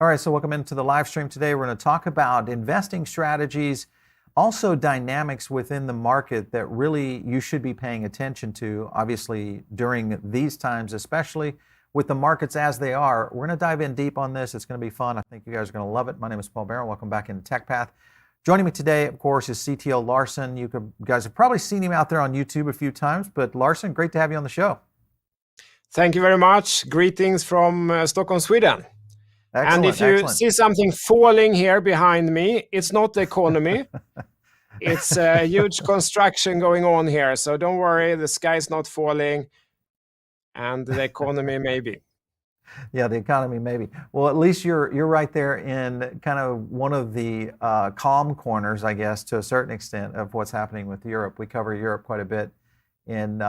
All right, so welcome into the live stream today. We're going to talk about investing strategies, also dynamics within the market that really you should be paying attention to, obviously during these times, especially with the markets as they are. We're going to dive in deep on this. It's going to be fun. I think you guys are going to love it. My name is Paul Barron. Welcome back into TechPath. Joining me today, of course, is CTO Larsson. You guys have probably seen him out there on YouTube a few times, but Larsson, great to have you on the show. Thank you very much. Greetings from Stockholm, Sweden. Excellent, and if you see something falling here behind me, it's not the economy. It's a huge construction going on here. So don't worry, the sky is not falling and the economy maybe. Yeah, the economy maybe. Well, at least you're right there in kind of one of the calm corners, I guess, to a certain extent of what's happening with Europe. We cover Europe quite a bit in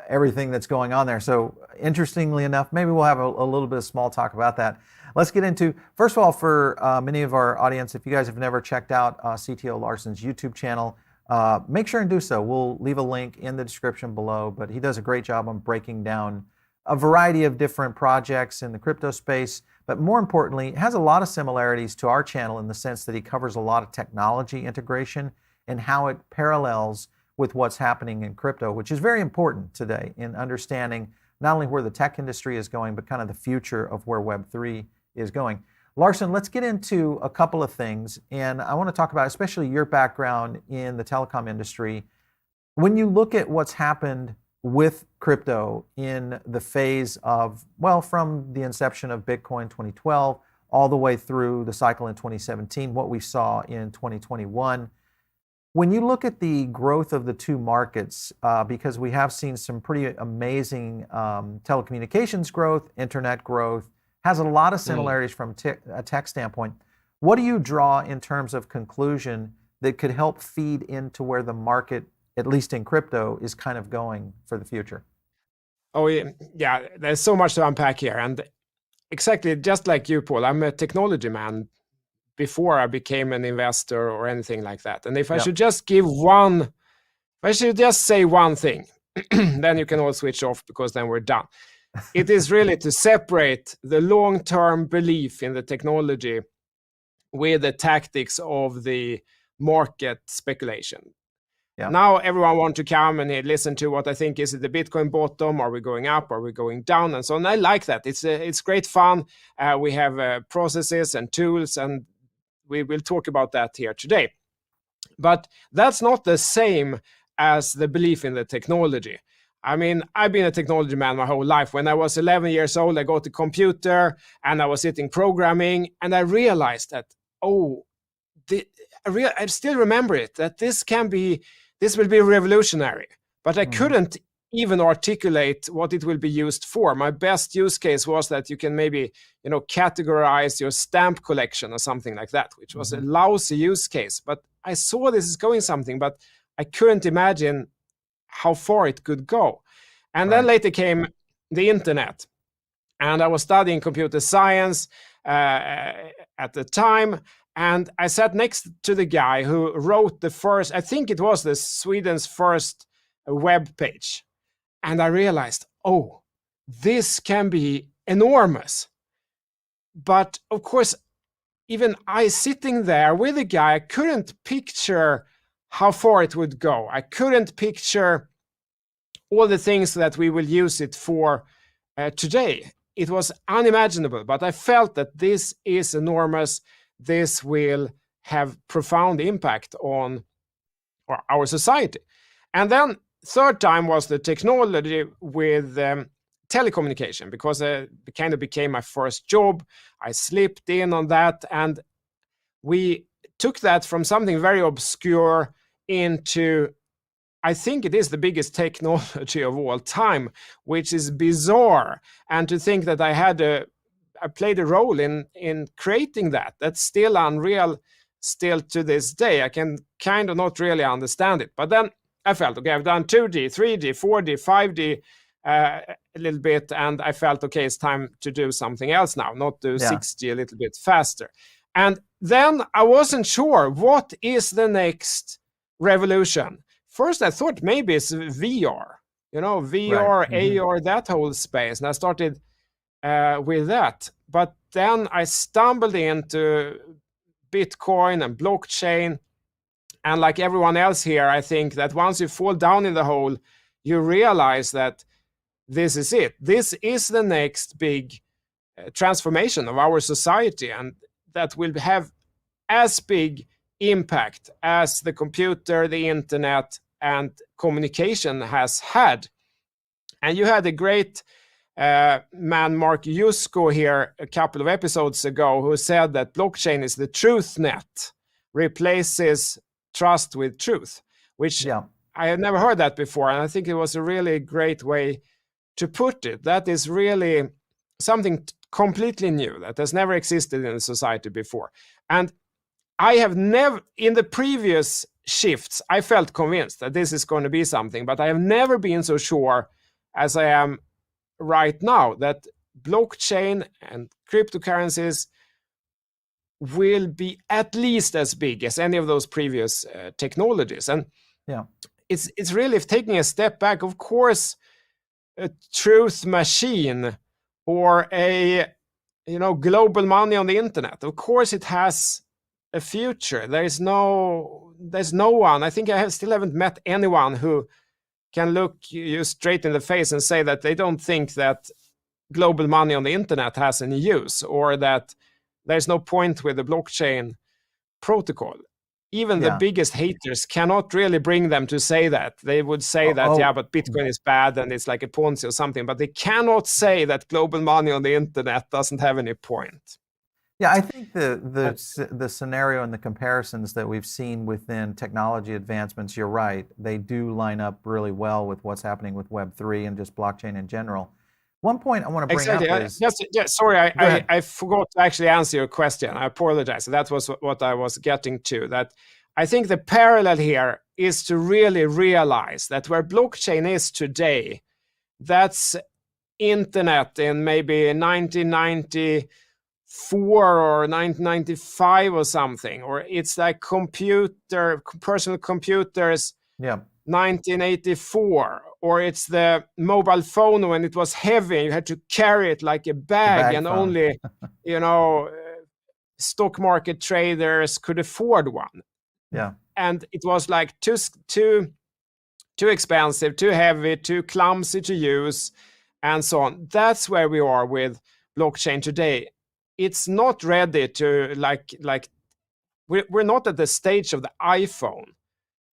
everything that's going on there. So interestingly enough, maybe we'll have a little bit of small talk about that. Let's get into, first of all, for many of our audience, if you guys have never checked out CTO Larsson's YouTube channel, make sure and do so. We'll leave a link in the description below, but he does a great job on breaking down a variety of different projects in the crypto space, but more importantly, it has a lot of similarities to our channel in the sense that he covers a lot of technology integration and how it parallels with what's happening in crypto, which is very important today in understanding not only where the tech industry is going, but kind of the future of where Web3 is going. Larsson, let's get into a couple of things, and I want to talk about especially your background in the telecom industry. When you look at what's happened with crypto in the phase of, well, from the inception of Bitcoin 2012 all the way through the cycle in 2017, what we saw in 2021, when you look at the growth of the two markets, because we have seen some pretty amazing telecommunications growth, internet growth, has a lot of similarities from a tech standpoint. What do you draw in terms of conclusion that could help feed into where the market, at least in crypto, is kind of going for the future? Oh, yeah, there's so much to unpack here. And exactly, just like you, Paul, I'm a technology man before I became an investor or anything like that. And if I should just give one, if I should just say one thing, then you can all switch off because then we're done. It is really to separate the long-term belief in the technology with the tactics of the market speculation. Yeah. Now everyone wants to come and listen to what I think is the Bitcoin bottom. Are we going up? Are we going down? And so on. I like that. It's great fun. We have processes and tools, and we will talk about that here today. But that's not the same as the belief in the technology. I mean, I've been a technology man my whole life. When I was 11 years old, I got a computer and I was sitting programming, and I realized that, I still remember it, that this will be revolutionary. But I couldn't even articulate what it will be used for. My best use case was that you can maybe, categorize your stamp collection or something like that, which was a lousy use case. But I saw this is going something, but I couldn't imagine how far it could go. And then later came the internet. And I was studying computer science at the time. And I sat next to the guy who wrote the first, I think it was Sweden's first web page. And I realized, this can be enormous. But of course, even I sitting there with the guy, I couldn't picture how far it would go. I couldn't picture all the things that we will use it for today. It was unimaginable, but I felt that this is enormous. This will have profound impact on our society. And then third time was the technology with telecommunication, because it kind of became my first job. I slipped in on that, and we took that from something very obscure into, I think it is the biggest technology of all time, which is bizarre. And to think that I played a role in creating that, that's still unreal, still to this day. I can kind of not really understand it. But then I felt, okay, I've done 2D, 3D, 4D, 5D a little bit, and I felt, okay, it's time to do something else now, not do 6G a little bit faster. And then I wasn't sure, what is the next revolution? First, I thought maybe it's VR, VR, AR, that whole space. And I started with that. But then I stumbled into Bitcoin and blockchain. And like everyone else here, I think that once you fall down in the hole, you realize that this is it. This is the next big transformation of our society, and that will have as big impact as the computer, the internet, and communication has had. And you had a great man, Mark Yusko, here a couple of episodes ago, who said that blockchain is the truth net, replaces trust with truth, which I had never heard that before. And I think it was a really great way to put it. That is really something completely new that has never existed in the society before. And I have never, in the previous shifts, I felt convinced that this is going to be something, but I have never been so sure as I am right now that blockchain and cryptocurrencies will be at least as big as any of those previous technologies. And it's really taking a step back. Of course, a truth machine or a global money on the internet, of course it has a future. There's no one, I think still haven't met anyone who can look you straight in the face and say that they don't think that global money on the internet has any use, or that there's no point with the blockchain protocol. Even the biggest haters cannot really bring them to say that. They would say that, but Bitcoin is bad and it's like a Ponzi or something, but they cannot say that global money on the internet doesn't have any point. Yeah, I think the scenario and the comparisons that we've seen within technology advancements, you're right, they do line up really well with what's happening with Web3 and just blockchain in general. One point I want to bring up is... Sorry, I forgot to actually answer your question. I apologize. That was what I was getting to. That I think the parallel here is to really realize that where blockchain is today, that's internet in maybe 1994 or 1995 or something, or it's like personal computers 1984, or it's the mobile phone when it was heavy, you had to carry it like a bag and phone. Only stock market traders could afford one. And it was like too expensive, too heavy, too clumsy to use, and so on. That's where we are with blockchain today. It's not ready to we're not at the stage of the iPhone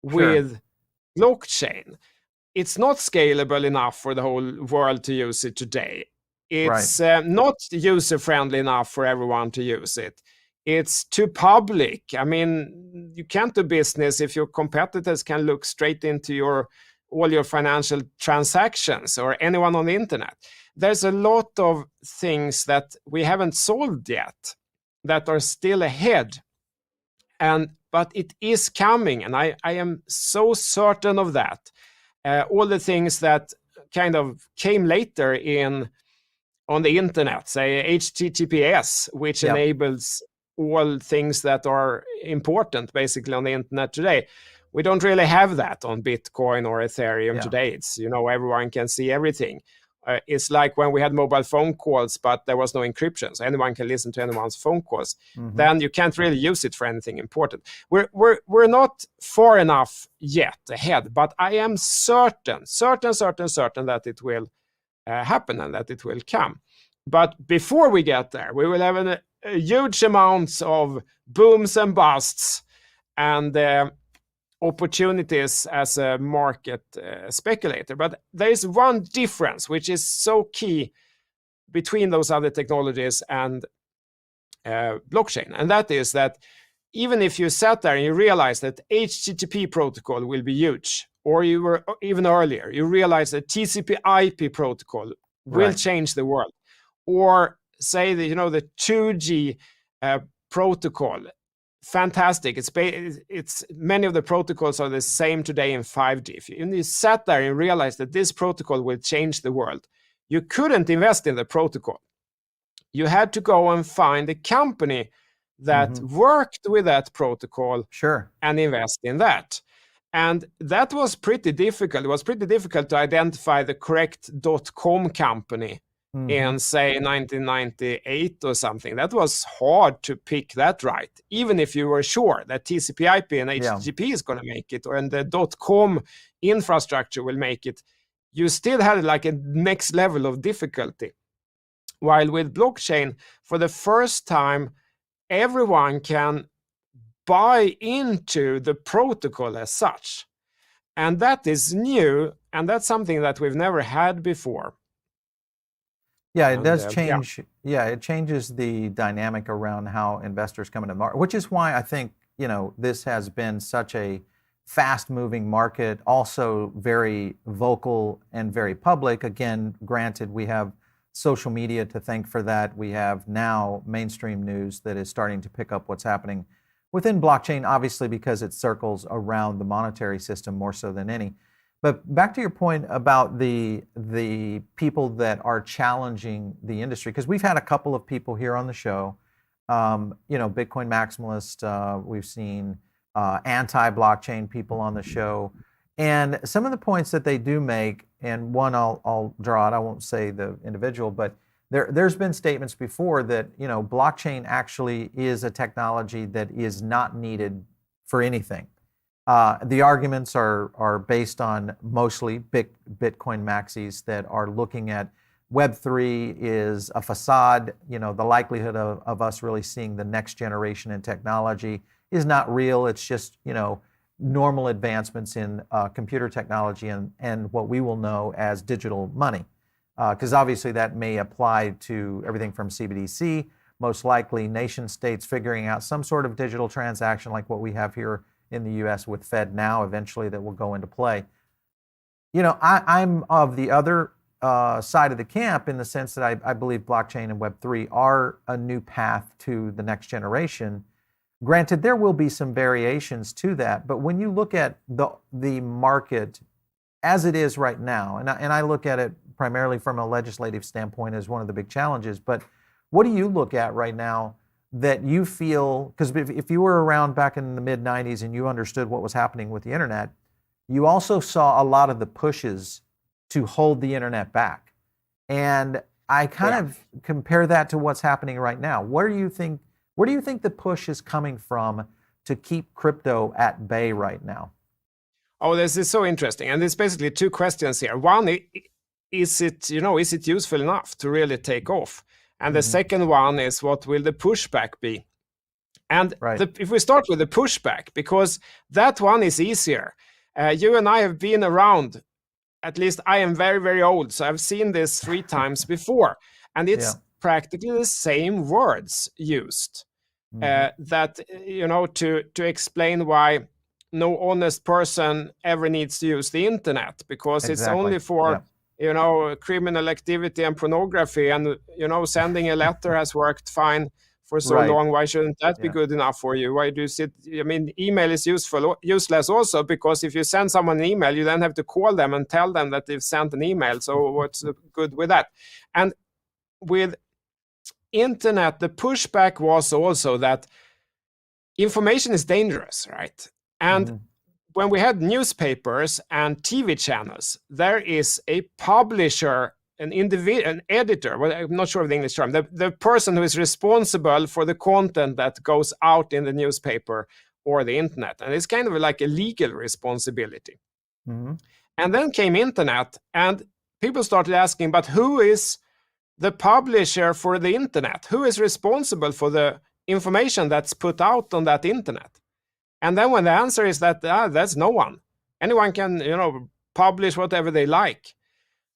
with blockchain. It's not scalable enough for the whole world to use it today. It's not user-friendly enough for everyone to use it. It's too public. I mean, you can't do business if your competitors can look straight into all your financial transactions, or anyone on the internet. There's a lot of things that we haven't solved yet that are still ahead. But it is coming, and I am so certain of that. All the things that kind of came later on the internet, say HTTPS, which enables all things that are important basically on the internet today. We don't really have that on Bitcoin or Ethereum today. It's, everyone can see everything. It's like when we had mobile phone calls, but there was no encryption, so anyone can listen to anyone's phone calls. Then you can't really use it for anything important. We're not far enough yet ahead, but I am certain that it will happen and that it will come. But before we get there, we will have a huge amounts of booms and busts and opportunities as a market speculator. But there is one difference which is so key between those other technologies and blockchain, and that is that even if you sat there and you realized that HTTP protocol will be huge, or you were even earlier, you realized that TCP/IP protocol will change the world, or say that the 2G protocol, fantastic. It's many of the protocols are the same today in 5G. If you sat there and realized that this protocol will change the world, you couldn't invest in the protocol. You had to go and find a company that worked with that protocol and invest in that. And that was pretty difficult. It was pretty difficult to identify the correct .com company in, say, 1998 or something. That was hard to pick that right, even if you were sure that TCP/IP and HTTP is going to make it, or and the .com infrastructure will make it. You still had like a next level of difficulty. While with blockchain, for the first time, everyone can buy into the protocol as such. And that is new, and that's something that we've never had before. Yeah, it does change. Yeah, it changes the dynamic around how investors come into the market, which is why I think, this has been such a fast-moving market, also very vocal and very public. Again, granted, we have social media to thank for that. We have now mainstream news that is starting to pick up what's happening within blockchain, obviously because it circles around the monetary system more so than any. But back to your point about the people that are challenging the industry, because we've had a couple of people here on the show, Bitcoin maximalists, we've seen anti-blockchain people on the show. And some of the points that they do make, and one I'll draw out, I won't say the individual, but there's been statements before that, blockchain actually is a technology that is not needed for anything. The arguments are based on mostly Bitcoin maxis that are looking at Web3 is a facade. The likelihood of us really seeing the next generation in technology is not real. It's just, normal advancements in computer technology and what we will know as digital money. Because obviously that may apply to everything from CBDC, most likely nation states figuring out some sort of digital transaction like what we have here in the US with Fed now, eventually that will go into play. I'm of the other side of the camp in the sense that I believe blockchain and Web3 are a new path to the next generation. Granted, there will be some variations to that, but when you look at the market as it is right now, and I look at it primarily from a legislative standpoint as one of the big challenges, but what do you look at right now that you feel, because if you were around back in the mid-90s and you understood what was happening with the internet, you also saw a lot of the pushes to hold the internet back. And I kind of compare that to what's happening right now. Where do you think the push is coming from to keep crypto at bay right now? Oh, this is so interesting. And there's basically two questions here. One, is it useful enough to really take off? And the second one is, what will the pushback be? And if we start with the pushback, because that one is easier. You and I have been around, at least I am very, very old, so I've seen this 3 times before. And it's practically the same words used. That, to explain why no honest person ever needs to use the internet, because it's only for criminal activity and pornography, and sending a letter has worked fine for so long. Why shouldn't that be good enough for you? Why do you sit? Email is useless also, because if you send someone an email, you then have to call them and tell them that they've sent an email. So what's good with that? And with internet, the pushback was also that information is dangerous, right? And when we had newspapers and TV channels, there is a publisher, an editor, well, I'm not sure of the English term, the person who is responsible for the content that goes out in the newspaper or the internet. And it's kind of like a legal responsibility. And then came internet, and people started asking, but who is the publisher for the internet? Who is responsible for the information that's put out on that internet? And then when the answer is that that's no one. Anyone can, publish whatever they like.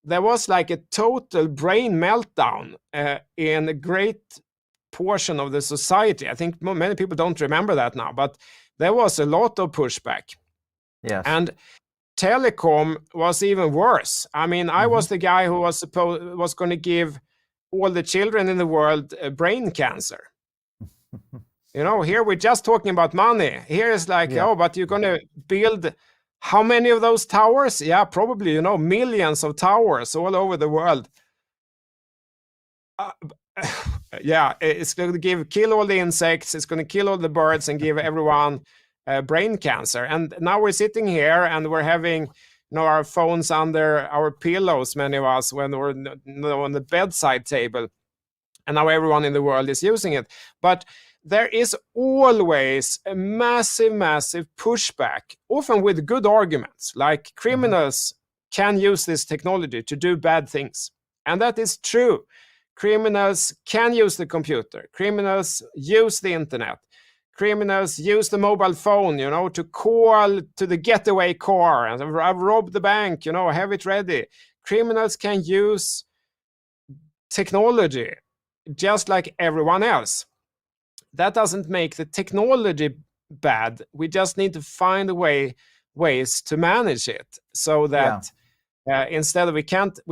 There was like a total brain meltdown in a great portion of the society. I think many people don't remember that now, but there was a lot of pushback. Yes. And telecom was even worse. I was the guy who was going to give all the children in the world brain cancer. Here we're just talking about money. Here is like, but you're going to build how many of those towers? Yeah, probably, millions of towers all over the world. It's going to kill all the insects. It's going to kill all the birds and give everyone brain cancer. And now we're sitting here and we're having, our phones under our pillows, many of us, when we're on the bedside table, and now everyone in the world is using it. But there is always a massive pushback, often with good arguments, like criminals can use this technology to do bad things. And that is true. Criminals can use the computer. Criminals use the internet. Criminals use the mobile phone, to call to the getaway car and I've robbed the bank, have it ready. Criminals can use technology just like everyone else. That doesn't make the technology bad. We just need to find ways to manage it so that instead of we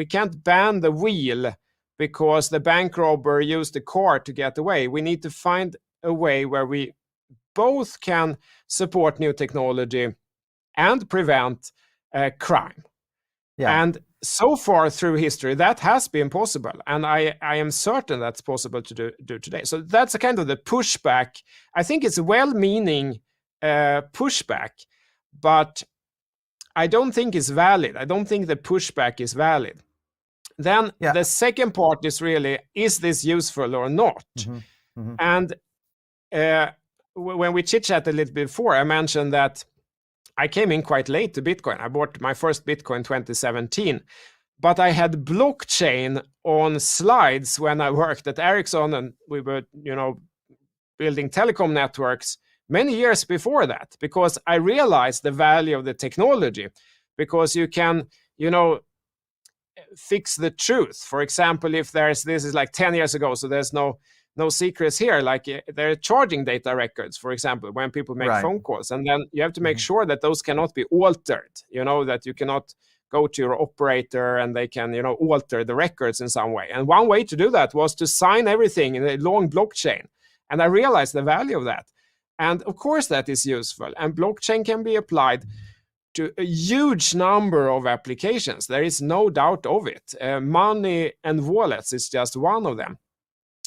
can't ban the wheel because the bank robber used the car to get away. We need to find a way where we both can support new technology and prevent crime. And so far through history, that has been possible. And I am certain that's possible to do today. So that's a kind of the pushback. I think it's a well-meaning pushback, but I don't think it's valid. I don't think the pushback is valid. Then the second part is really, is this useful or not? And when we chit-chatted a little bit before, I mentioned that I came in quite late to Bitcoin. I bought my first Bitcoin in 2017, but I had blockchain on slides when I worked at Ericsson, and we were, building telecom networks many years before that, because I realized the value of the technology, because you can, fix the truth. For example, if this is like 10 years ago, so there's no secrets here, like there are charging data records, for example, when people make phone calls, and then you have to make sure that those cannot be altered, that you cannot go to your operator and they can, alter the records in some way. And one way to do that was to sign everything in a long blockchain. And I realized the value of that. And of course that is useful. And blockchain can be applied to a huge number of applications. There is no doubt of it. Money and wallets is just one of them.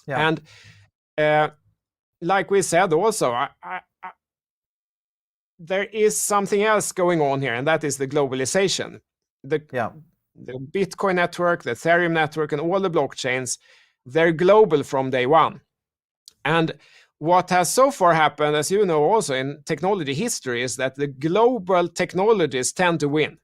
And like we said also, there is something else going on here, and that is the globalization. The Bitcoin network, the Ethereum network, and all the blockchains, they're global from day one. And what has so far happened, as you know also in technology history, is that the global technologies tend to win.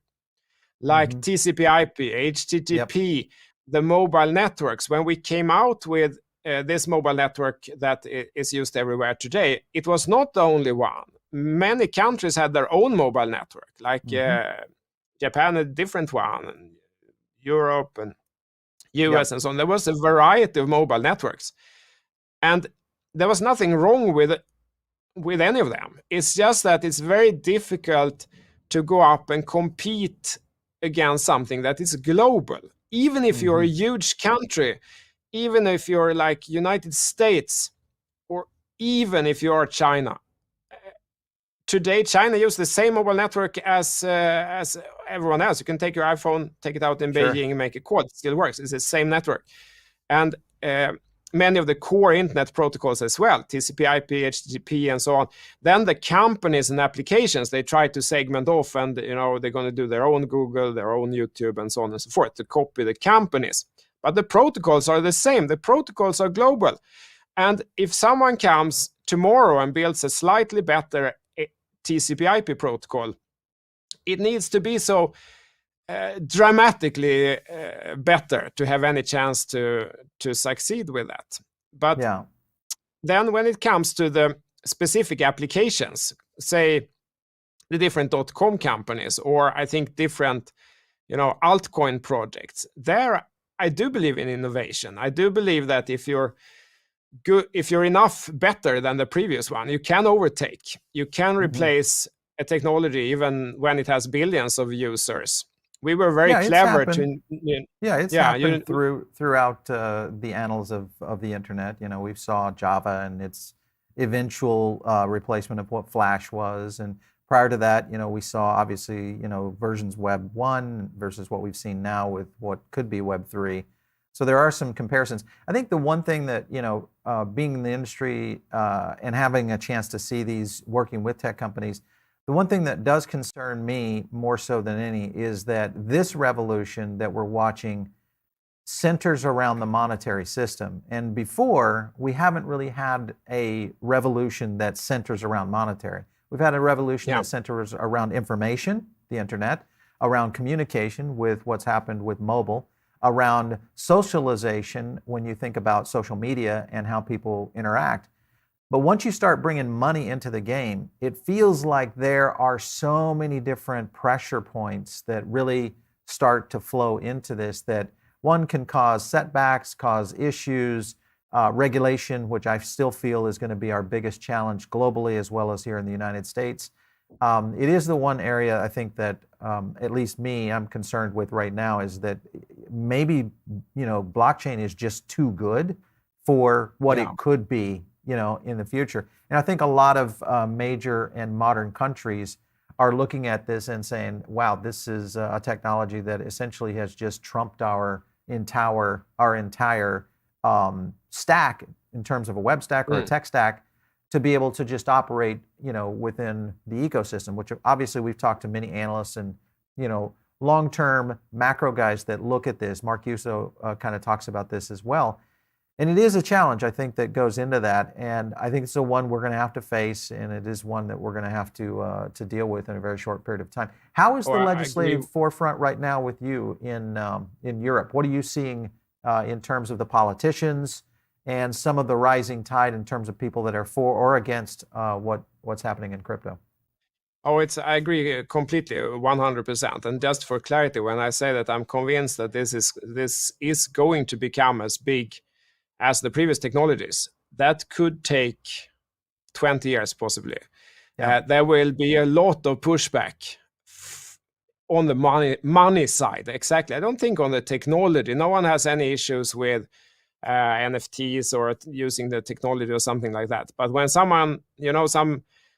Like TCP/IP, HTTP, the mobile networks. When we came out with this mobile network that is used everywhere today, it was not the only one. Many countries had their own mobile network, like Japan had a different one, and Europe and US and so on. There was a variety of mobile networks. And there was nothing wrong with any of them. It's just that it's very difficult to go up and compete against something that is global. Even if you're a huge country, even if you're like United States, or even if you're China. Today, China uses the same mobile network as everyone else. You can take your iPhone, take it out in Beijing and make a call. It still works. It's the same network. And many of the core internet protocols as well, TCP/IP, HTTP, and so on. Then the companies and applications, they try to segment off, and they're going to do their own Google, their own YouTube, and so on and so forth to copy the companies. But the protocols are the same. The protocols are global. And if someone comes tomorrow and builds a slightly better TCP/IP protocol, it needs to be so dramatically better to have any chance to succeed with that. But then when it comes to the specific applications, say the different .com companies, or I think different, altcoin projects, there I do believe in innovation. I do believe that if you're good, if you're enough better than the previous one, you can overtake. You can replace a technology even when it has billions of users. We were very clever to. It's happened throughout the annals of the internet. We saw Java and its eventual replacement of what Flash was, and prior to that, we saw obviously versions Web 1 versus what we've seen now with what could be Web 3. So there are some comparisons. I think the one thing that being in the industry and having a chance to see these working with tech companies, The one thing that does concern me more so than any is that this revolution that we're watching centers around the monetary system. And before, we haven't really had a revolution that centers around monetary. We've had a revolution that centers around information, the internet, around communication with what's happened with mobile, around socialization when you think about social media and how people interact. But once you start bringing money into the game, it feels like there are so many different pressure points that really start to flow into this, that one can cause setbacks, cause issues, regulation, which I still feel is going to be our biggest challenge globally as well as here in the United States. It is the one area I think that at least me, I'm concerned with right now, is that maybe, blockchain is just too good for what it could be, in the future. And I think a lot of major and modern countries are looking at this and saying, wow, this is a technology that essentially has just trumped our entire stack in terms of a web stack or a tech stack, to be able to just operate, within the ecosystem, which obviously we've talked to many analysts and, long-term macro guys that look at this. Mark Yuso kind of talks about this as well. And it is a challenge, I think, that goes into that. And I think it's the one we're going to have to face, and it is one that we're going to have to deal with in a very short period of time. How is the legislative forefront right now with you in Europe? What are you seeing in terms of the politicians and some of the rising tide in terms of people that are for or against what's happening in crypto? I agree completely, 100%. And just for clarity, when I say that I'm convinced that this is going to become as big as the previous technologies, that could take 20 years possibly. There will be a lot of pushback on the money side. Exactly. I don't think on the technology. No one has any issues with NFTs or using the technology or something like that. But when someone,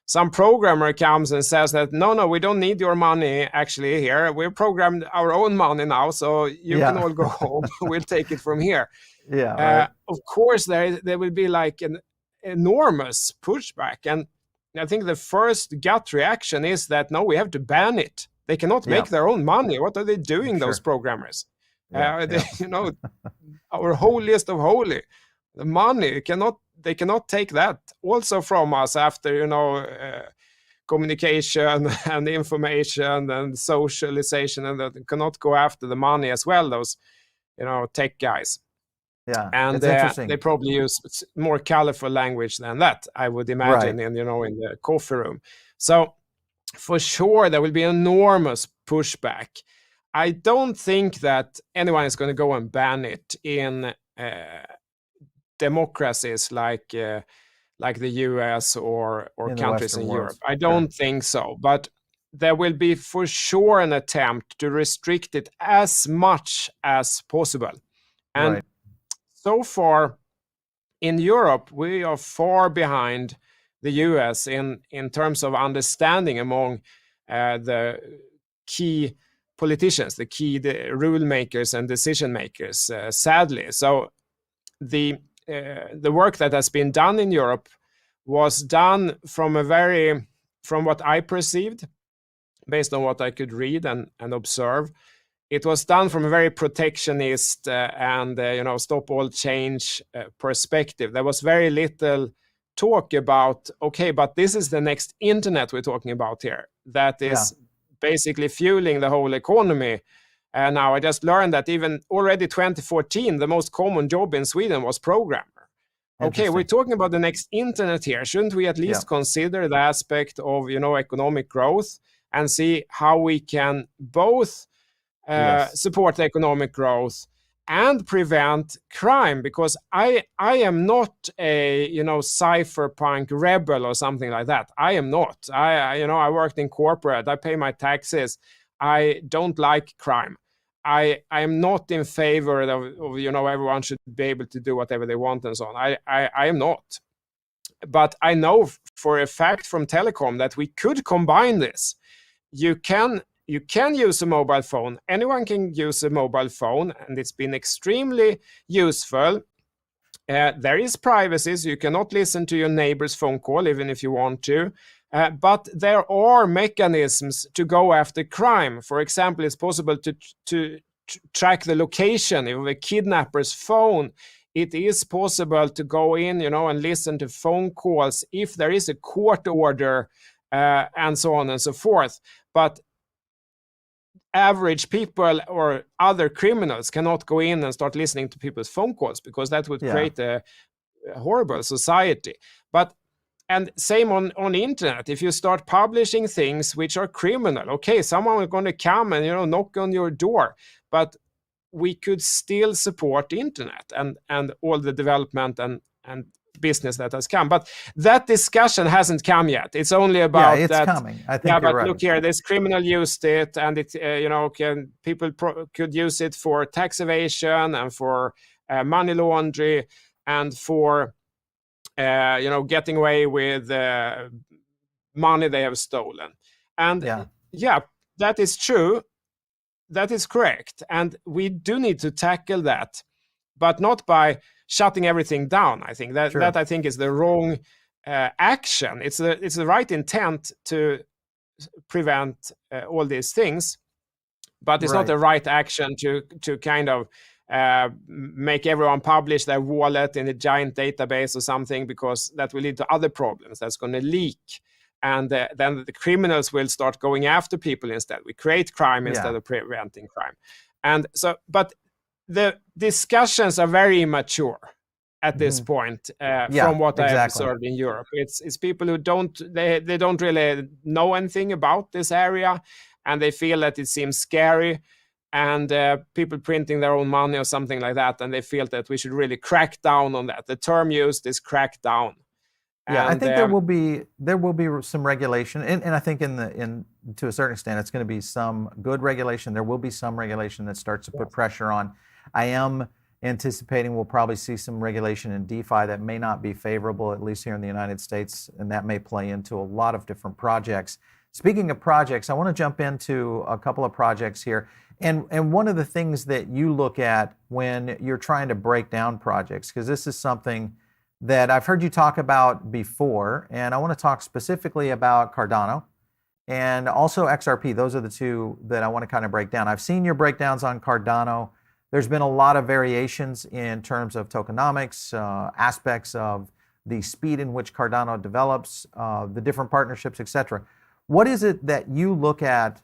some programmer comes and says that, no, we don't need your money actually here. We've programmed our own money now, so you can all go home. We'll take it from here. Of course, there will be like an enormous pushback. And I think the first gut reaction is that, no, we have to ban it. They cannot make their own money. What are they doing, those programmers? Our holiest of holy, the money, they cannot take that also from us after, communication and information and socialization, and they cannot go after the money as well, those, tech guys. Yeah, and they probably use more colorful language than that, I would imagine, in the coffee room. So for sure, there will be enormous pushback. I don't think that anyone is going to go and ban it in democracies like the US or countries in Europe. I don't think so. But there will be for sure an attempt to restrict it as much as possible. And so far in Europe, we are far behind the US in terms of understanding among the key politicians, the rule makers and decision makers, sadly. So the work that has been done in Europe was done from what I perceived, based on what I could read and observe. It was done from a very protectionist and stop all change perspective. There was very little talk about, okay, but this is the next internet we're talking about here, that is basically fueling the whole economy. And now I just learned that even already 2014, the most common job in Sweden was programmer. Okay, we're talking about the next internet here. Shouldn't we at least consider the aspect of economic growth and see how we can both support economic growth and prevent crime? Because I am not a cypherpunk rebel or something like that. I am not. I worked in corporate. I pay my taxes. I don't like crime. I am not in favor of everyone should be able to do whatever they want and so on. I am not. But I know for a fact from telecom that we could combine this. You can use a mobile phone. Anyone can use a mobile phone, and it's been extremely useful. There is privacy, so you cannot listen to your neighbor's phone call, even if you want to. But there are mechanisms to go after crime. For example, it's possible to track the location of a kidnapper's phone. It is possible to go in, and listen to phone calls if there is a court order, and so on and so forth. But average people or other criminals cannot go in and start listening to people's phone calls, because that would create a horrible society. And same on the internet. If you start publishing things which are criminal, okay, someone is going to come and knock on your door, but we could still support the internet and all the development and business that has come. But that discussion hasn't come yet. It's only about it's that. Coming. I think but right. Look here, this criminal used it, and it people could use it for tax evasion and for money laundering and for getting away with money they have stolen. And that is true. That is correct. And we do need to tackle that, but not by shutting everything down. I think that I think is the wrong action. It's the right intent to prevent all these things, but it's not the right action to kind of make everyone publish their wallet in a giant database or something, because that will lead to other problems. That's going to leak. And then the criminals will start going after people instead. We create crime instead of preventing crime. And so, but the discussions are very immature at this point, from what I have observed in Europe. It's people who don't really know anything about this area, and they feel that it seems scary, and people printing their own money or something like that, and they feel that we should really crack down on that. The term used is crack down. Yeah, I think there will be some regulation, and I think to a certain extent it's going to be some good regulation. There will be some regulation that starts to put pressure on. I am anticipating we'll probably see some regulation in DeFi that may not be favorable, at least here in the United States, and that may play into a lot of different projects. Speaking of projects, I want to jump into a couple of projects here. And one of the things that you look at when you're trying to break down projects, because this is something that I've heard you talk about before, and I want to talk specifically about Cardano and also XRP. Those are the two that I want to kind of break down. I've seen your breakdowns on Cardano. There's been a lot of variations in terms of tokenomics, aspects of the speed in which Cardano develops, the different partnerships, etc. What is it that you look at,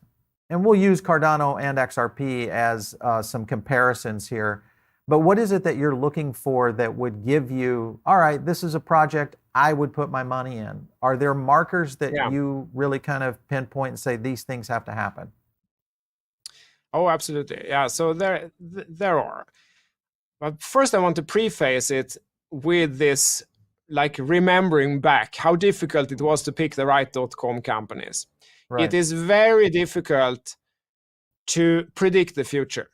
and we'll use Cardano and XRP as some comparisons here, but what is it that you're looking for that would give you, all right, this is a project I would put my money in? Are there markers that you really kind of pinpoint and say these things have to happen? Oh, absolutely. Yeah, so there are. But first I want to preface it with this, like, remembering back how difficult it was to pick the right .com companies. Right. It is very difficult to predict the future.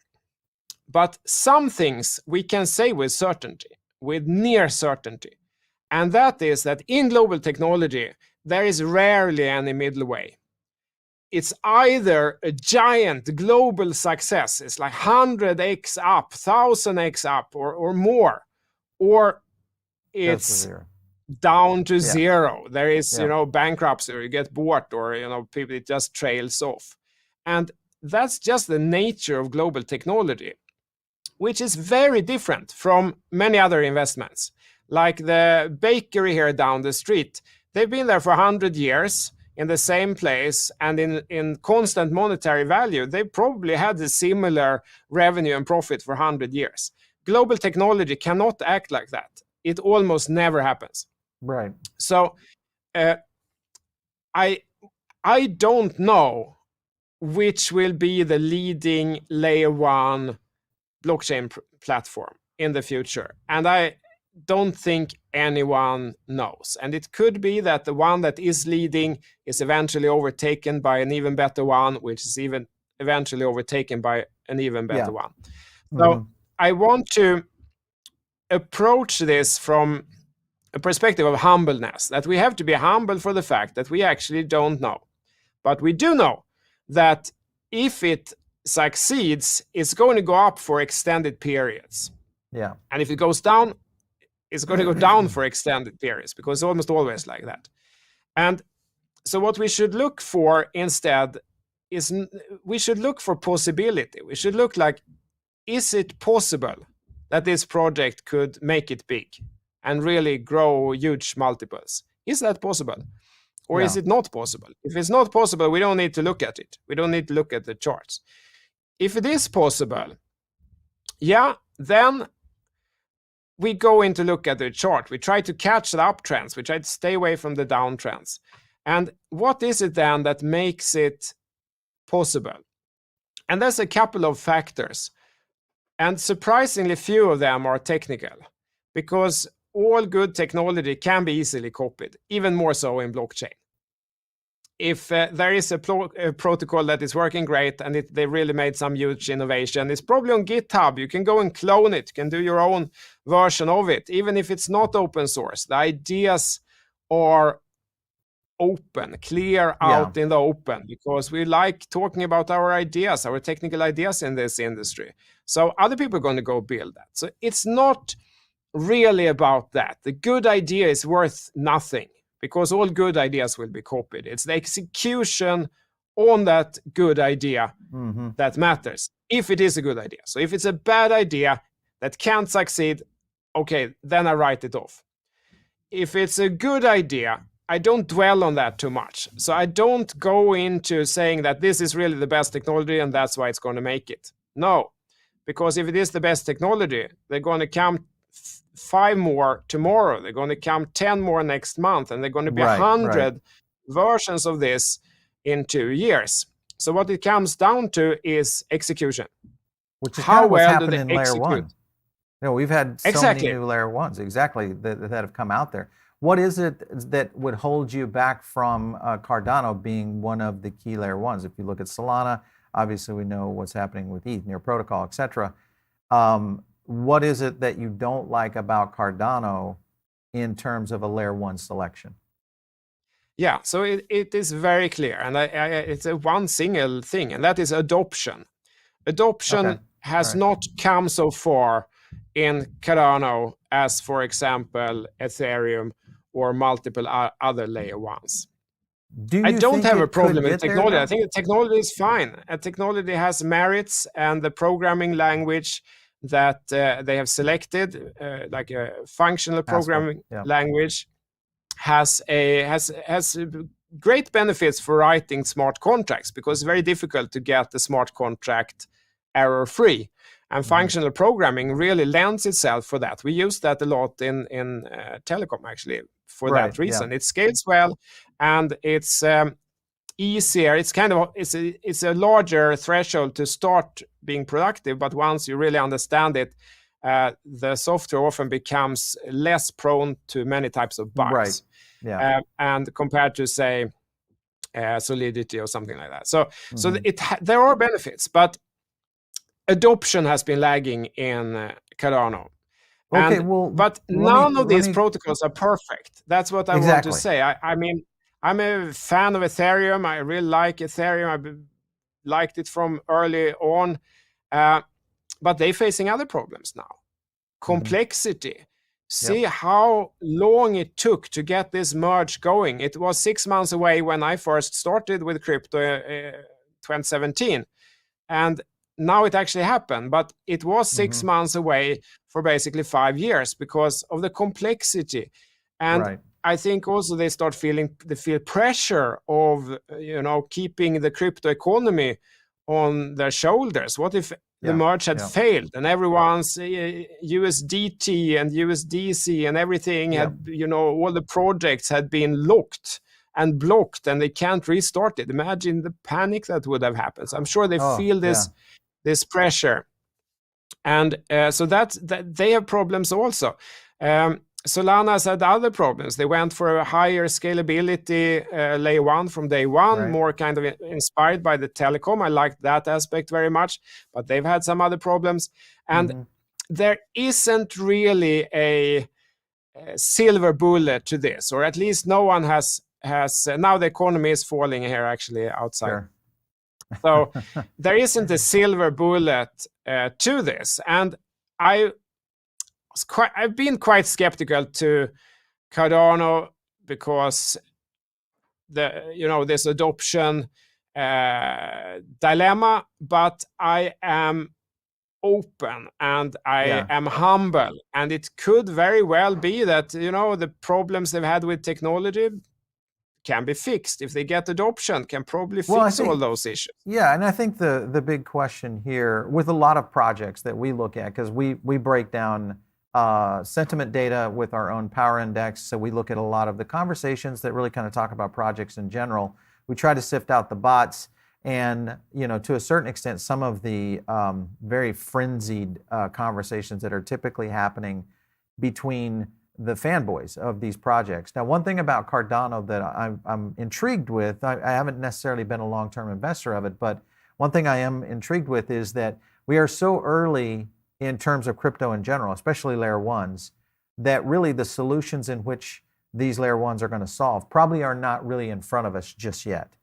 But some things we can say with certainty, with near certainty. And that is that in global technology, there is rarely any middle way. It's either a giant global success, it's like 100x up, 1000x up or more, or it's down to zero. There is, bankruptcy, or you get bought, or, people, it just trails off. And that's just the nature of global technology, which is very different from many other investments. Like the bakery here down the street, they've been there for 100 years in the same place, and in constant monetary value, they probably had a similar revenue and profit for 100 years. Global technology cannot act like that. It almost never happens. Right. So I don't know which will be the leading layer 1 blockchain platform in the future. And I don't think anyone knows. And it could be that the one that is leading is eventually overtaken by an even better one, which is even eventually overtaken by an even better one. So I want to approach this from a perspective of humbleness, that we have to be humble for the fact that we actually don't know. But we do know that if it succeeds, it's going to go up for extended periods. Yeah. And if it goes down, it's going to go down for extended periods, because it's almost always like that. And so what we should look for instead is we should look for possibility. We should look like, is it possible that this project could make it big and really grow huge multiples? Is that possible? Or is it not possible? If it's not possible, we don't need to look at it. We don't need to look at the charts. If it is possible, then we go in to look at the chart. We try to catch the uptrends. We try to stay away from the downtrends. And what is it then that makes it possible? And there's a couple of factors. And surprisingly few of them are technical, because all good technology can be easily copied, even more so in blockchain. If there is a protocol that is working great and they really made some huge innovation, it's probably on GitHub. You can go and clone it. You can do your own version of it, even if it's not open source. The ideas are open, clear out in the open, because we like talking about our ideas, our technical ideas in this industry. So other people are going to go build that. So it's not really about that. The good idea is worth nothing, because all good ideas will be copied. It's the execution on that good idea that matters, if it is a good idea. So if it's a bad idea that can't succeed, okay, then I write it off. If it's a good idea, I don't dwell on that too much. So I don't go into saying that this is really the best technology and that's why it's going to make it. No, because if it is the best technology, they're going to come 5 more tomorrow. They're going to come 10 more next month, and they're going to be 100 versions of this in 2 years. So what it comes down to is execution. Which is how well happening in layer 1. You know, we've had so many new layer 1s that have come out there. What is it that would hold you back from Cardano being one of the key layer 1s? If you look at Solana, obviously we know what's happening with ETH, near protocol, etc. What is it that you don't like about Cardano in terms of a layer 1 selection? Yeah, so it is very clear, and it's a one single thing, and that is adoption. Adoption has not come so far in Cardano as, for example, Ethereum or multiple other layer 1s. I don't have a problem with technology. I think the technology is fine. Technology has merits, and the programming language that they have selected, like a functional programming language, has great benefits for writing smart contracts, because it's very difficult to get the smart contract error-free. And functional programming really lends itself for that. We use that a lot in telecom, actually, for that reason. It scales well, and it's easier. It's kind of it's a larger threshold to start being productive, but once you really understand it, the software often becomes less prone to many types of bugs. And compared to, say, Solidity or something like that. So there are benefits, but adoption has been lagging in Cardano. But none of these protocols are perfect. That's what I want to say. I mean, I'm a fan of Ethereum. I really like Ethereum. I've liked it from early on. But they're facing other problems now. Complexity. See how long it took to get this merge going. It was 6 months away when I first started with crypto 2017. And now it actually happened. But it was 6 months away for basically 5 years because of the complexity. And I think also they feel pressure of keeping the crypto economy on their shoulders. What if the merge had failed and everyone's USDT and USDC and everything had, all the projects had been locked and blocked and they can't restart it? Imagine the panic that would have happened. So I'm sure they feel this pressure. And so that they have problems also. Solana's had other problems. They went for a higher scalability layer 1 from day one, more kind of inspired by the telecom. I like that aspect very much, but they've had some other problems. And there isn't really a silver bullet to this, or at least no one has now the economy is falling here actually outside. So there isn't a silver bullet to this. And I've been quite skeptical to Cardano because this adoption dilemma, but I am open and I am humble, and it could very well be that the problems they've had with technology can be fixed. If they get adoption, can probably fix all those issues. Yeah, and I think the big question here with a lot of projects that we look at, because we break down sentiment data with our own power index, so we look at a lot of the conversations that really kind of talk about projects in general. We try to sift out the bots, and to a certain extent, some of the very frenzied conversations that are typically happening between the fanboys of these projects. Now, one thing about Cardano that I'm intrigued with, I haven't necessarily been a long-term investor of it, but one thing I am intrigued with is that we are so early in terms of crypto in general, especially layer ones, that really the solutions in which these layer ones are going to solve probably are not really in front of us just yet.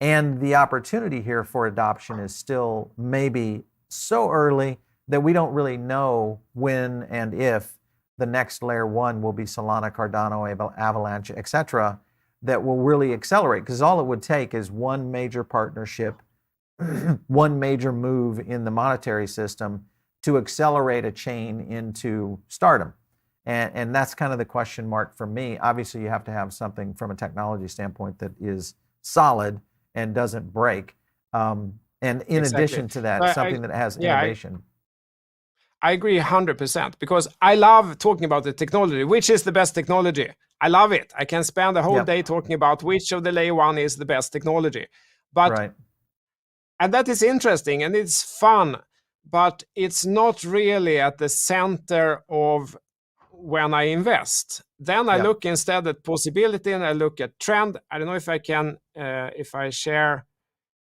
And the opportunity here for adoption is still maybe so early that we don't really know when and if the next layer one will be Solana, Cardano, Avalanche, etc., that will really accelerate, because all it would take is one major partnership, one major move in the monetary system to accelerate a chain into stardom. And that's kind of the question mark for me. Obviously, you have to have something from a technology standpoint that is solid and doesn't break. And in addition to that, something that has innovation. I agree 100%, because I love talking about the technology. Which is the best technology? I love it. I can spend the whole day talking about which of the layer one is the best technology. But and that is interesting and it's fun, but it's not really at the center of when I invest. Then I look instead at possibility, and I look at trend. I don't know if I can, if I share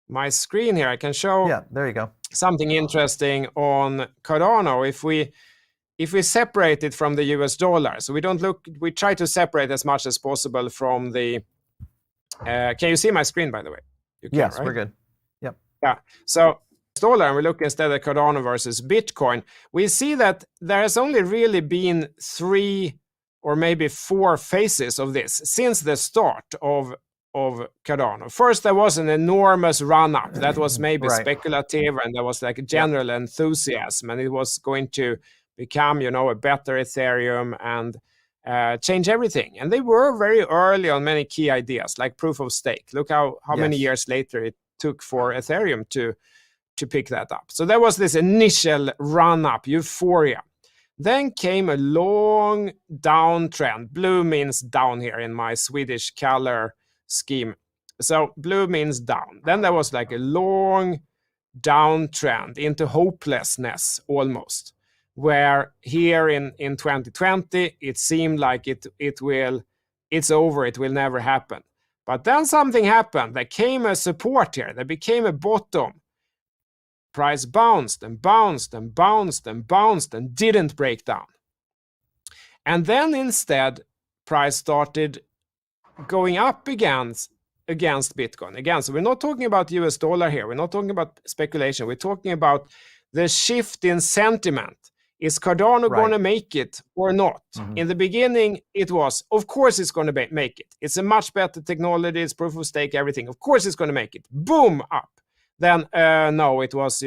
my screen here, I can show. Yeah, there you go. Something interesting on Cardano. If we separate it from the US dollar, so we try to separate as much as possible from the, can you see my screen, by the way? You can, yes, right? We're good. Yep. Yeah, so dollar, and we look instead at Cardano versus Bitcoin, we see that there has only really been 3 or maybe 4 phases of this since the start of Cardano. First, there was an enormous run-up that was maybe speculative, and there was like general enthusiasm, and it was going to become, a better Ethereum and change everything. And they were very early on many key ideas, like proof of stake. Look how many years later it took for Ethereum to pick that up. So there was this initial run-up, euphoria. Then came a long downtrend. Blue means down here in my Swedish color scheme. So blue means down. Then there was like a long downtrend into hopelessness almost, where here in 2020 it seemed like it's over, it will never happen. But then something happened. There came a support here. There became a bottom. Price bounced and bounced and bounced and bounced and didn't break down. And then instead price started going up against Bitcoin. Again, so we're not talking about US dollar here. We're not talking about speculation. We're talking about the shift in sentiment. Is Cardano going to make it or not? In the beginning, it was, of course it's going to make it. It's a much better technology. It's proof of stake, everything. Of course it's going to make it. Boom, up. Then, no, it was,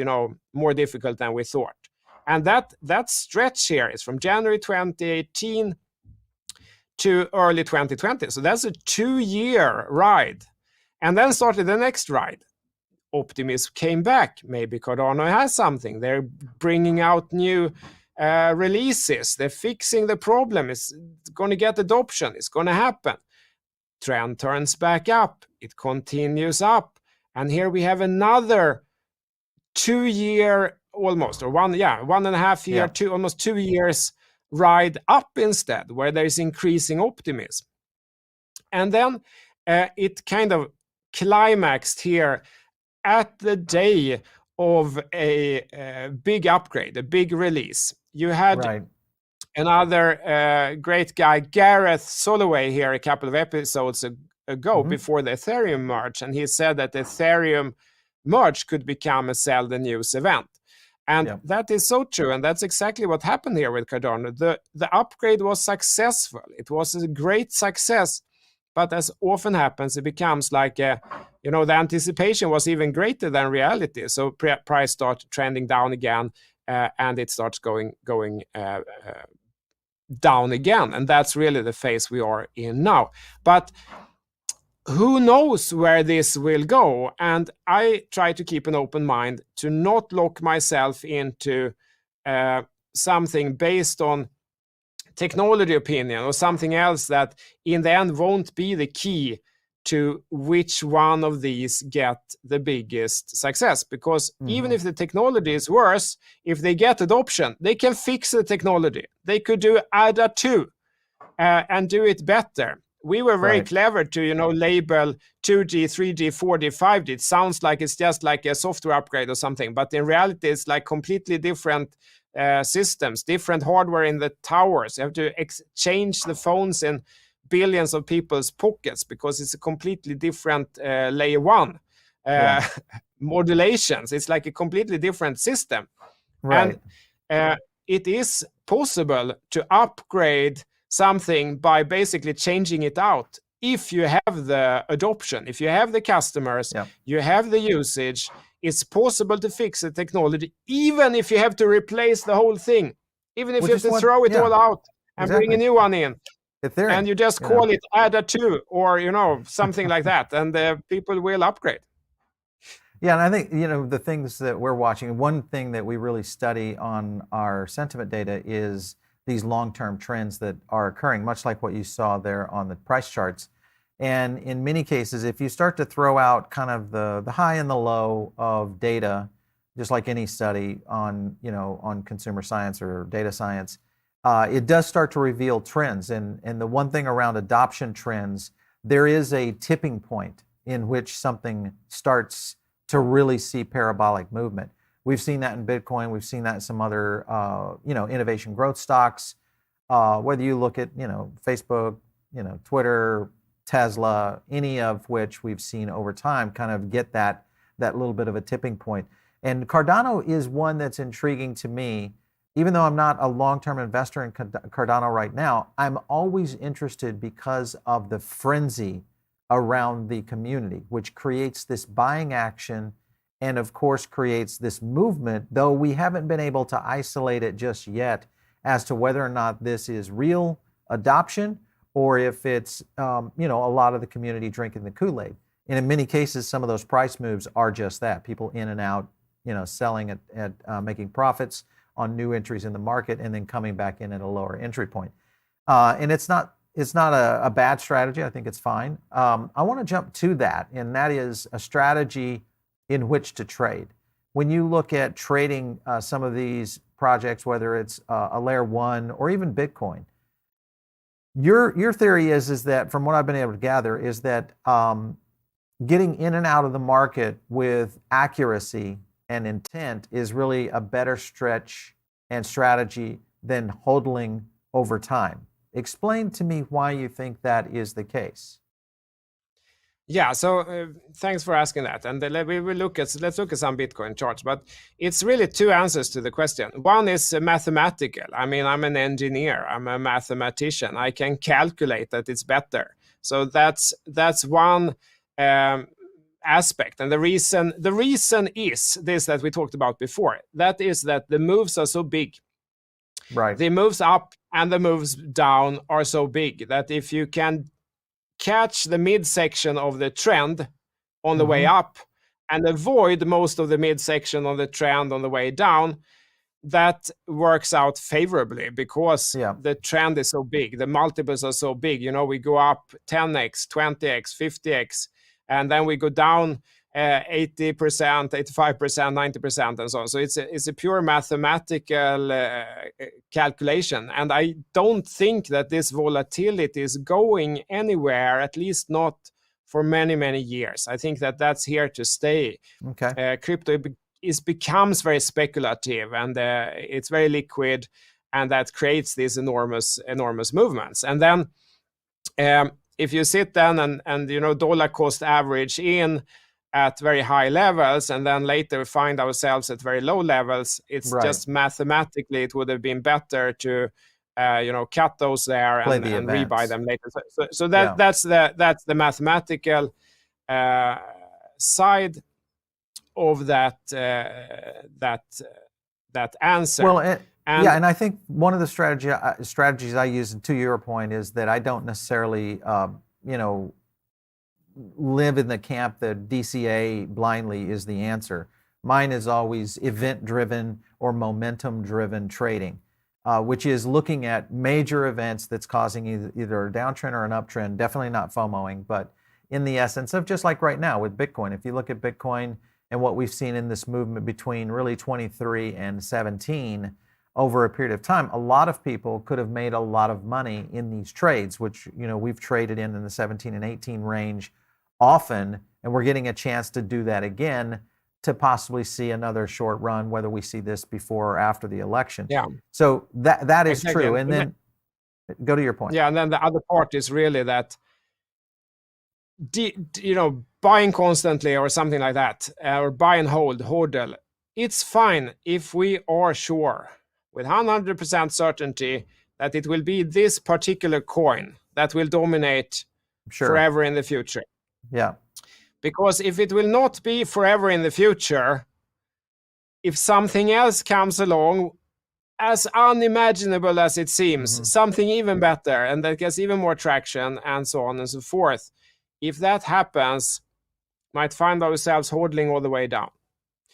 more difficult than we thought. And that stretch here is from January 2018 to early 2020. So that's a 2-year ride. And then started the next ride. Optimism came back. Maybe Cardano has something. They're bringing out new releases. They're fixing the problem. It's going to get adoption. It's going to happen. Trend turns back up. It continues up. And here we have another 2-year almost, or 1.5 year, almost 2 years ride up instead, where there's increasing optimism. And then it kind of climaxed here at the day of a big upgrade, a big release. You had another great guy, Gareth Soloway, here a couple of episodes ago before the Ethereum merge, and he said that the Ethereum merge could become a sell the news event. And that is so true, and that's exactly what happened here with Cardano. The upgrade was successful. It was a great success, But as often happens, it becomes like the anticipation was even greater than reality. So price starts trending down again, and it starts going down again. And that's really the phase we are in now. But who knows where this will go? And I try to keep an open mind to not lock myself into something based on technology opinion or something else that in the end won't be the key to which one of these get the biggest success. Because even if the technology is worse, if they get adoption, they can fix the technology. They could do ADA 2 and do it better. We were very clever to, label 2G, 3G, 4G, 5G. It sounds like it's just like a software upgrade or something, but in reality, it's like completely different systems, different hardware in the towers. You have to exchange the phones in billions of people's pockets because it's a completely different layer 1 modulations. It's like a completely different system. Right. And it is possible to upgrade something by basically changing it out. If you have the adoption, if you have the customers, you have the usage, it's possible to fix the technology, even if you have to replace the whole thing, even if you have to throw it all out and bring a new one in. And you just call it ADA 2 or, something like that, and people will upgrade. Yeah, and I think, the things that we're watching, one thing that we really study on our sentiment data is these long-term trends that are occurring, much like what you saw there on the price charts. And in many cases, if you start to throw out kind of the high and the low of data, just like any study on, on consumer science or data science, it does start to reveal trends. And the one thing around adoption trends, there is a tipping point in which something starts to really see parabolic movement. We've seen that in Bitcoin. We've seen that in some other, innovation growth stocks. Whether you look at, Facebook, Twitter, Tesla, any of which we've seen over time kind of get that little bit of a tipping point. And Cardano is one that's intriguing to me. Even though I'm not a long-term investor in Cardano right now, I'm always interested because of the frenzy around the community, which creates this buying action and of course creates this movement, though we haven't been able to isolate it just yet as to whether or not this is real adoption or if it's, a lot of the community drinking the Kool-Aid. And in many cases, some of those price moves are just that, people in and out, selling at making profits on new entries in the market and then coming back in at a lower entry point. And it's not a bad strategy. I think it's fine. I want to jump to that, and that is a strategy in which to trade. When you look at trading some of these projects, whether it's a layer 1 or even Bitcoin, your theory is that, from what I've been able to gather, is that getting in and out of the market with accuracy and intent is really a better stretch and strategy than HODL'ing over time. Explain to me why you think that is the case. Yeah, so thanks for asking that. And let's look at some Bitcoin charts. But it's really two answers to the question. One is mathematical. I mean, I'm an engineer. I'm a mathematician. I can calculate that it's better. So that's one aspect. And the reason is this that we talked about before. That is that the moves are so big. Right. The moves up and the moves down are so big that if you can catch the midsection of the trend on the way up and avoid most of the midsection of the trend on the way down, that works out favorably because the trend is so big. The multiples are so big. We go up 10x, 20x, 50x, and then we go down 80%, 85%, 90%, and so on. So it's a pure mathematical calculation. And I don't think that this volatility is going anywhere, at least not for many, many years. I think that that's here to stay. Okay. Crypto becomes very speculative, and it's very liquid, and that creates these enormous movements. And then if you sit down and dollar cost average in at very high levels and then later find ourselves at very low levels, it's just mathematically it would have been better to cut those there Play and the rebuy events. them later. So Yeah. that's the mathematical side of that answer. Well, and I think one of the strategies I use, and to your point, is that I don't necessarily, live in the camp that DCA blindly is the answer. Mine is always event-driven or momentum-driven trading, which is looking at major events that's causing either a downtrend or an uptrend, definitely not FOMOing, but in the essence of just like right now with Bitcoin. If you look at Bitcoin and what we've seen in this movement between really 23 and 17 over a period of time, a lot of people could have made a lot of money in these trades, which we've traded in the 17 and 18 range often, and we're getting a chance to do that again to possibly see another short run, whether we see this before or after the election. Yeah. So that is exactly. true. And then go to your point. Yeah, and then the other part is really that buying constantly or something like that, or buy and hold, HODL. It's fine if we are sure with 100% certainty that it will be this particular coin that will dominate forever in the future. Yeah. Because if it will not be forever in the future, if something else comes along, as unimaginable as it seems, something even better and that gets even more traction and so on and so forth, if that happens, might find ourselves hodling all the way down.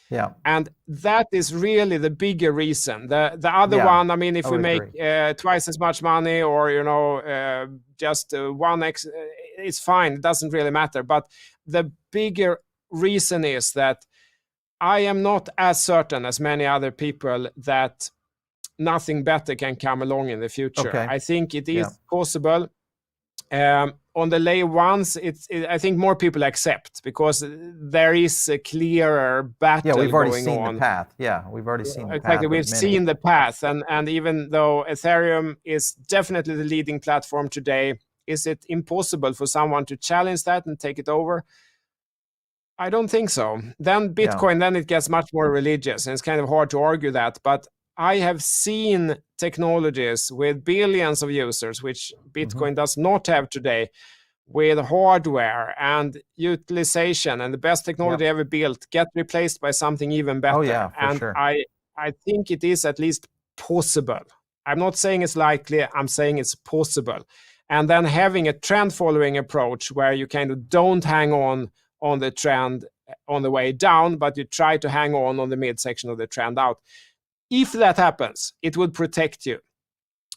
Yeah. And that is really the bigger reason. The other one, I mean, if we make twice as much money or, just 1x, it's fine. It doesn't really matter. But the bigger reason is that I am not as certain as many other people that nothing better can come along in the future. Okay. I think it is possible. On the layer ones, I think more people accept because there is a clearer battle going on. Yeah, we've already seen the path. Yeah, we've already seen the path. Exactly, we've seen the path. And even though Ethereum is definitely the leading platform today, is it impossible for someone to challenge that and take it over? I don't think so. Then Bitcoin, then it gets much more religious, and it's kind of hard to argue that. But I have seen technologies with billions of users, which Bitcoin does not have today, with hardware and utilization and the best technology ever built get replaced by something even better. Oh, yeah, for sure. I think it is at least possible. I'm not saying it's likely, I'm saying it's possible. And then having a trend following approach where you kind of don't hang on the trend on the way down, but you try to hang on the midsection of the trend out. If that happens, it would protect you.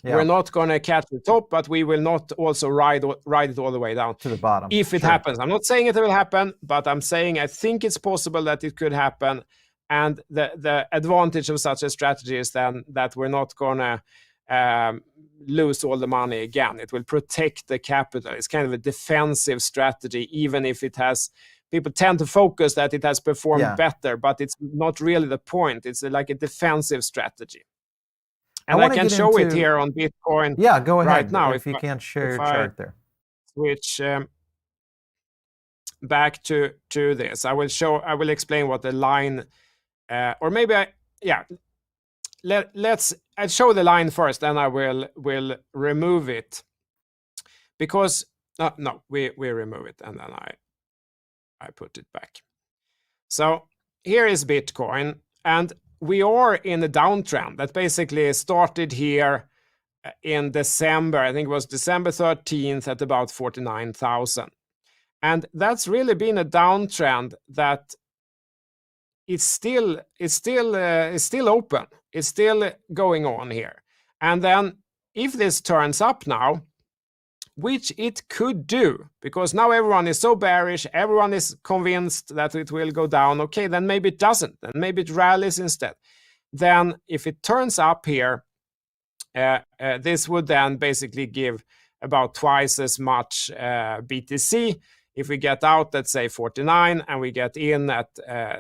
Yeah. We're not going to catch the top, but we will not also ride it all the way down to the bottom. If it happens. I'm not saying it will happen, but I'm saying I think it's possible that it could happen. And the advantage of such a strategy is then that we're not going to lose all the money again. It will protect the capital. It's kind of a defensive strategy, even if it has... People tend to focus that it has performed better, but it's not really the point. It's like a defensive strategy. And I can show it here on Bitcoin. Yeah, go ahead. Right now, if you can't share your chart there. Switch back to this. I will explain what the line, or maybe I'll show the line first, then I will remove it. Because, no, we remove it, and then I put it back. So here is Bitcoin, and we are in a downtrend that basically started here in December. I think it was December 13th at about 49,000. And that's really been a downtrend that it's still open. It's still going on here. And then if this turns up now, which it could do, because now everyone is so bearish, everyone is convinced that it will go down. Okay, then maybe it doesn't, and maybe it rallies instead. Then if it turns up here, this would then basically give about twice as much BTC. If we get out at, say, 49, and we get in at,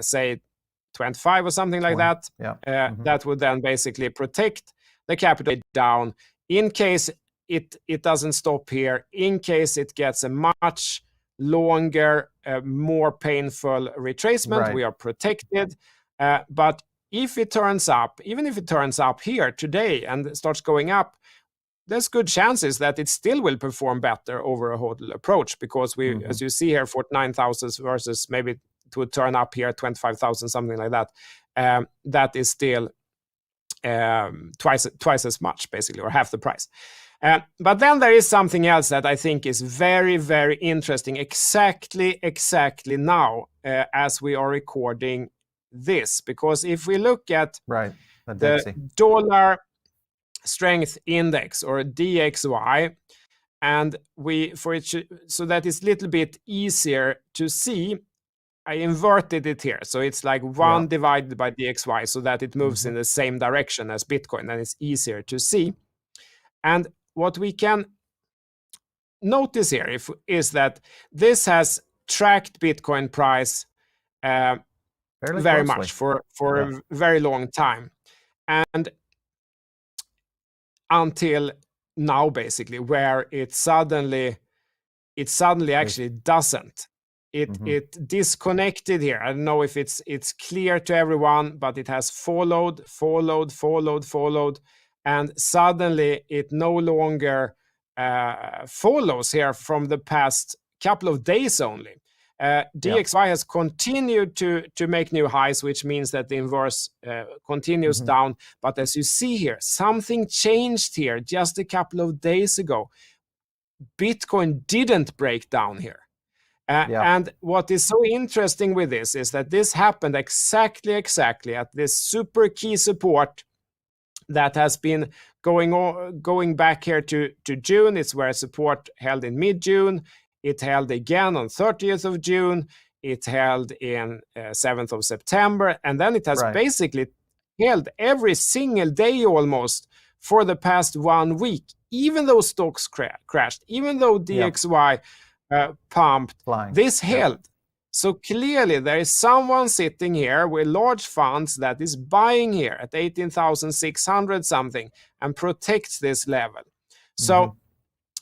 say, 25 or something like that, that would then basically protect the capital down in case it doesn't stop here, in case it gets a much longer, more painful retracement. We are protected. But if it turns up, even if it turns up here today and starts going up, there's good chances that it still will perform better over a HODL approach, because we, as you see here, 49,000 versus maybe it would turn up here 25,000, something like that. That is still twice as much, basically, or half the price. But then there is something else that I think is very, very interesting exactly now as we are recording this. Because if we look at the dollar strength index, or DXY, and so that is a little bit easier to see, I inverted it here. So it's like 1 divided by DXY, so that it moves in the same direction as Bitcoin, and it's easier to see. And what we can notice here is that this has tracked Bitcoin price very much for a very long time. And until now, basically, where it suddenly actually doesn't. It disconnected here. I don't know if it's clear to everyone, but it has followed, and suddenly it no longer follows here from the past couple of days only. DXY has continued to make new highs, which means that the inverse continues down. But as you see here, something changed here just a couple of days ago. Bitcoin didn't break down here. And what is so interesting with this is that this happened exactly at this super key support that has been going back here to June. It's where support held in mid-June. It held again on 30th of June. It held in 7th of September. And then it has basically held every single day almost for the past 1 week, even though stocks crashed, even though DXY pumped, this held. So clearly there is someone sitting here with large funds that is buying here at 18,600 something and protects this level. So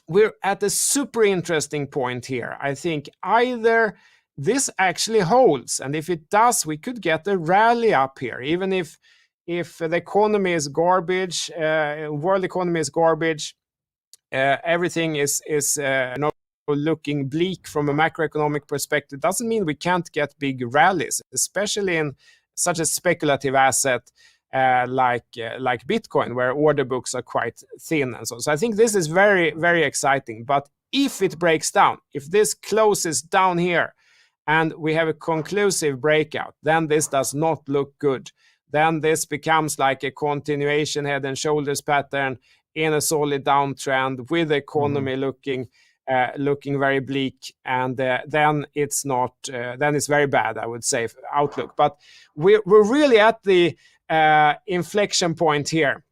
we're at a super interesting point here. I think either this actually holds, and if it does, we could get a rally up here, even if the economy is garbage, world economy is garbage, everything is looking bleak from a macroeconomic perspective, doesn't mean we can't get big rallies, especially in such a speculative asset like Bitcoin, where order books are quite thin and so. So I think this is very, very exciting. But if it breaks down, if this closes down here and we have a conclusive breakout, then this does not look good. Then this becomes like a continuation head and shoulders pattern in a solid downtrend with the economy looking very bleak, and then it's not. Then it's very bad, I would say, outlook. But we're really at the inflection point here,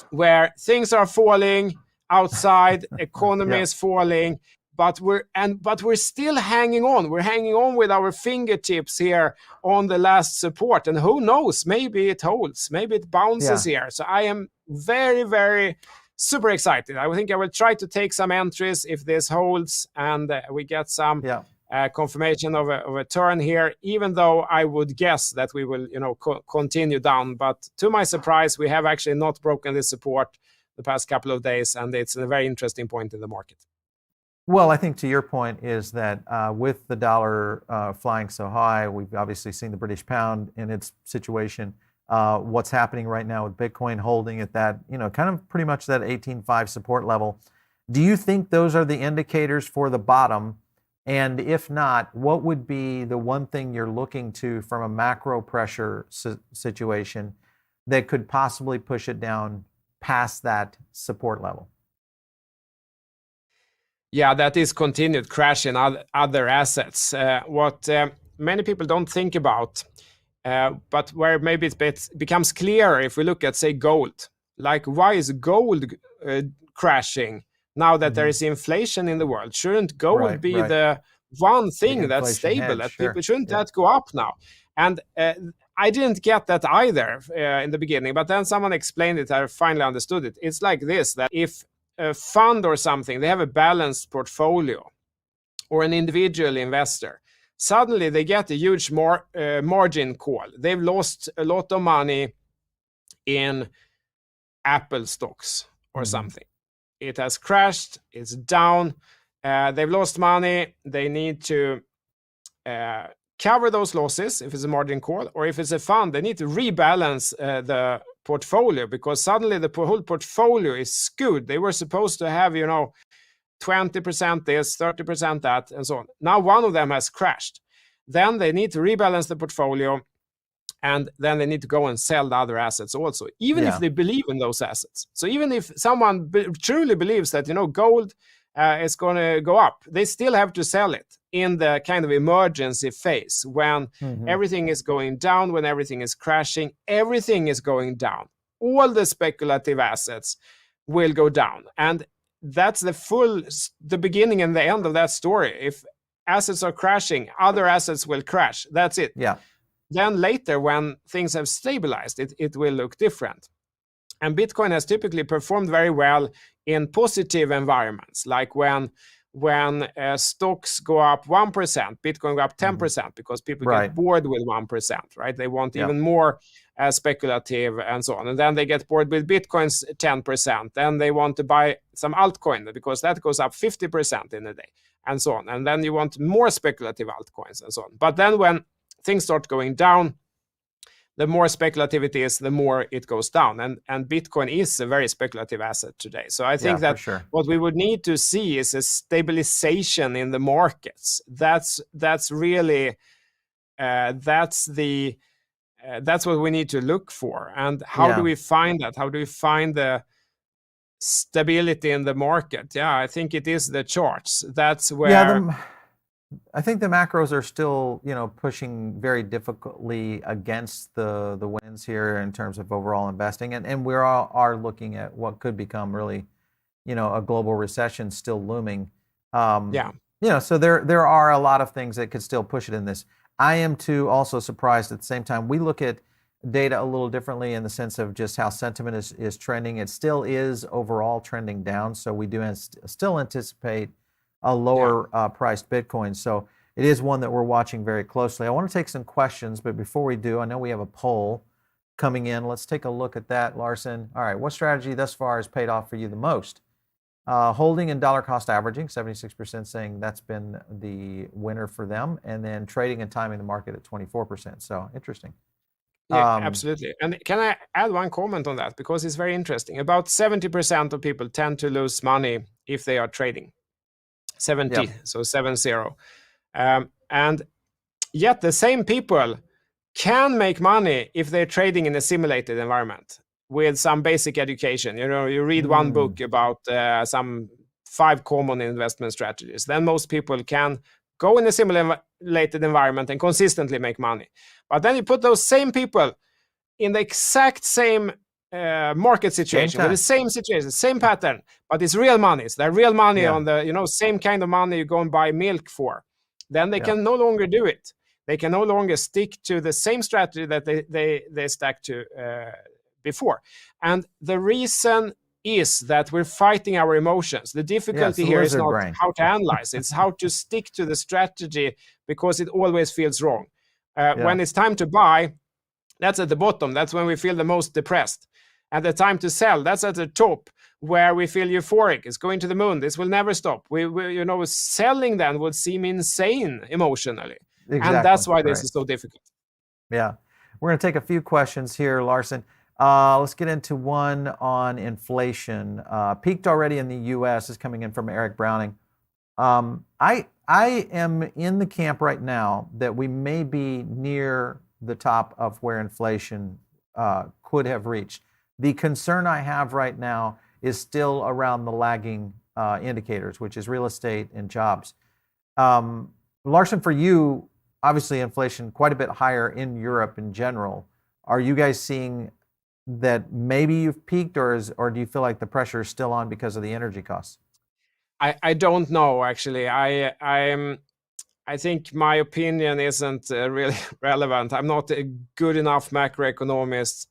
where things are falling outside, economy is falling, but we're still hanging on. We're hanging on with our fingertips here on the last support, and who knows? Maybe it holds, maybe it bounces here. So I am very, very super excited. I think I will try to take some entries if this holds and we get some confirmation of a turn here, even though I would guess that we will continue down. But to my surprise, we have actually not broken this support the past couple of days, and it's a very interesting point in the market. Well, I think to your point is that with the dollar flying so high, we've obviously seen the British pound in its situation. What's happening right now with Bitcoin holding at that, kind of pretty much that 18.5 support level. Do you think those are the indicators for the bottom? And if not, what would be the one thing you're looking to from a macro pressure situation that could possibly push it down past that support level? Yeah, that is continued crash in other assets. What many people don't think about, but where maybe it becomes clearer if we look at, say, gold. Like, why is gold crashing now that there is inflation in the world? Shouldn't gold be the one thing that's stable, that people shouldn't that go up now? And I didn't get that either in the beginning, but then someone explained it. I finally understood it. It's like this, that if a fund or something, they have a balanced portfolio, or an individual investor, suddenly they get a huge margin call. They've lost a lot of money in Apple stocks or something. it has crashed, it's down, they've lost money, they need to cover those losses if it's a margin call, or if it's a fund, they need to rebalance the portfolio, because suddenly the whole portfolio is skewed. They were supposed to have, 20% this, 30% that, and so on. Now one of them has crashed. Then they need to rebalance the portfolio, and then they need to go and sell the other assets also, even if they believe in those assets. So even if someone truly believes that, gold is going to go up, they still have to sell it in the kind of emergency phase when everything is going down, when everything is crashing, everything is going down. All the speculative assets will go down. And that's the beginning and the end of that story. If assets are crashing, other assets will crash. That's it. Yeah. Then later, when things have stabilized, it will look different. And Bitcoin has typically performed very well in positive environments, like when stocks go up 1%, Bitcoin go up 10%, because people get bored with 1%, right? They want even more speculative and so on. And then they get bored with Bitcoin's 10%. Then they want to buy some altcoin because that goes up 50% in a day, and so on. And then you want more speculative altcoins and so on. But then when things start going down, the more speculative it is, the more it goes down. And Bitcoin is a very speculative asset today. So I think that what we would need to see is a stabilization in the markets. That's really that's what we need to look for. And how do we find that? How do we find the stability in the market? Yeah, I think it is the charts. That's where I think the macros are still, pushing very difficultly against the winds here in terms of overall investing, and we are looking at what could become really, a global recession still looming. So there are a lot of things that could still push it in this. I am too also surprised at the same time. We look at data a little differently in the sense of just how sentiment is trending. It still is overall trending down, so we do still anticipate a lower priced Bitcoin. So it is one that we're watching very closely. I want to take some questions, but before we do, I know we have a poll coming in. Let's take a look at that, Larsson. All right, what strategy thus far has paid off for you the most? Holding and dollar cost averaging, 76% saying that's been the winner for them, and then trading and timing the market at 24%. So interesting. Yeah, absolutely. And can I add one comment on that? Because it's very interesting. About 70% of people tend to lose money if they are trading. 70, so 70. And yet the same people can make money if they're trading in a simulated environment with some basic education. You read one book about some 5 common investment strategies. Then most people can go in a simulated environment and consistently make money. But then you put those same people in the exact same market situation, with the same situation, same pattern, but it's real money. It's their real money on the same kind of money you go and buy milk for. Then they can no longer do it. They can no longer stick to the same strategy that they stuck to before. And the reason is that we're fighting our emotions. The difficulty here is not how to analyze, it's how to stick to the strategy, because it always feels wrong. When it's time to buy, that's at the bottom. That's when we feel the most depressed. At the time to sell, that's at the top, where we feel euphoric. It's going to the moon. This will never stop. We selling then would seem insane emotionally. Exactly. And that's why this is so difficult. Yeah. We're going to take a few questions here, Larsson. Let's get into one on inflation. Peaked already in the U.S. is coming in from Eric Browning. I am in the camp right now that we may be near the top of where inflation could have reached. The concern I have right now is still around the lagging indicators, which is real estate and jobs. Larsson, for you, obviously inflation quite a bit higher in Europe in general. Are you guys seeing that maybe you've peaked, or do you feel like the pressure is still on because of the energy costs? I don't know, actually. I think my opinion isn't really relevant. I'm not a good enough macroeconomist